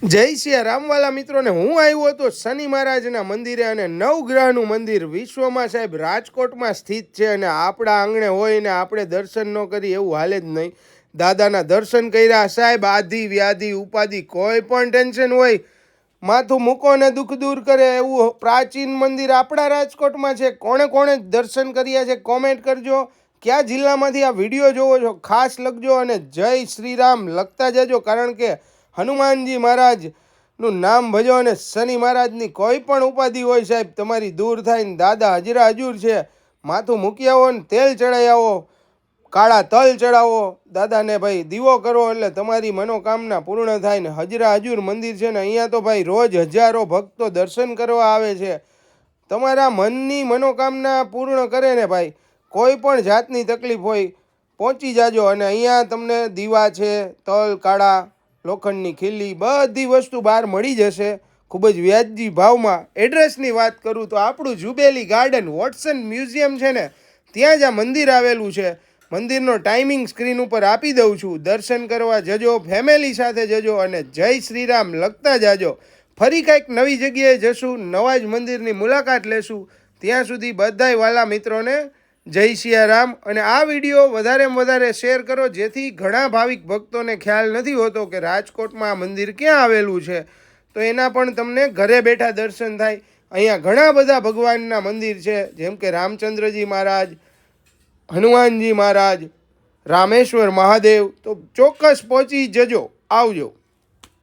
જય સિયા રામવાલા મિત્રોને હું આવ્યો હતો શનિ મહારાજના મંદિરે અને નવગ્રહનું મંદિર વિશ્વમાં સાહેબ રાજકોટમાં સ્થિત છે અને આપણા આંગણે હોય ને આપણે દર્શન ન કરી એવું હાલે જ નહીં. દાદાના દર્શન કર્યા સાહેબ. આધિ વ્યાધિ ઉપાધિ કોઈ પણ ટેન્શન હોય માથું મૂકો ને દુઃખ દૂર કરે એવું પ્રાચીન મંદિર આપણા રાજકોટમાં છે. કોણે કોણે દર્શન કર્યા છે કોમેન્ટ કરજો. કયા જિલ્લામાંથી આ વિડીયો જોવો છો ખાસ લખજો અને જય શ્રી રામ લખતા જજો, કારણ કે હનુમાનજી મહારાજનું નામ ભજો અને શનિ મહારાજની કોઈ પણ ઉપાધિ હોય સાહેબ તમારી દૂર થાય ને દાદા હજરા હજુર છે. માથું મૂકી આવો ને તેલ ચડાવી આવો, કાળા તલ ચડાવો દાદાને ભાઈ, દીવો કરો એટલે તમારી મનોકામના પૂર્ણ થાય ને હજરા હજુર મંદિર છે ને અહીંયા તો ભાઈ રોજ હજારો ભક્તો દર્શન કરવા આવે છે. તમારા મનની મનોકામના પૂર્ણ કરે ને ભાઈ, કોઈ પણ જાતની તકલીફ હોય પહોંચી જાજો. અને અહીંયા તમને દીવા છે, તલ, કાળા, લોખંડની ખીલી બધી વસ્તુ બહાર મળી જશે ખૂબ જ વ્યાજબી ભાવમાં. એડ્રેસની વાત કરું તો આપણું જુબેલી ગાર્ડન વોટસન મ્યુઝિયમ છે ને ત્યાં જ આ મંદિર આવેલું છે. મંદિરનો ટાઈમિંગ સ્ક્રીન ઉપર આપી દઉં છું. દર્શન કરવા જજો, ફેમિલી સાથે જજો અને જય શ્રી રામ લખતા જાજો. ફરી કંઈક નવી જગ્યાએ જશું, નવા જ મંદિરની મુલાકાત લેશું. ત્યાં સુધી બધાય વાલા મિત્રોને જય સિયારામ. અને આ વિડીયો વધારેમાં વધારે શેર કરો જેથી ઘણા ભાવિક ભક્તોને ખ્યાલ નથી હોતો કે રાજકોટમાં આ મંદિર ક્યાં આવેલું છે, તો એના પણ તમને ઘરે બેઠા દર્શન થાય. અહીંયા ઘણા બધા ભગવાનના મંદિર છે, જેમ કે રામચંદ્રજી મહારાજ, હનુમાનજી મહારાજ, રામેશ્વર મહાદેવ. તો ચોક્કસ પહોંચી જજો. આવજો.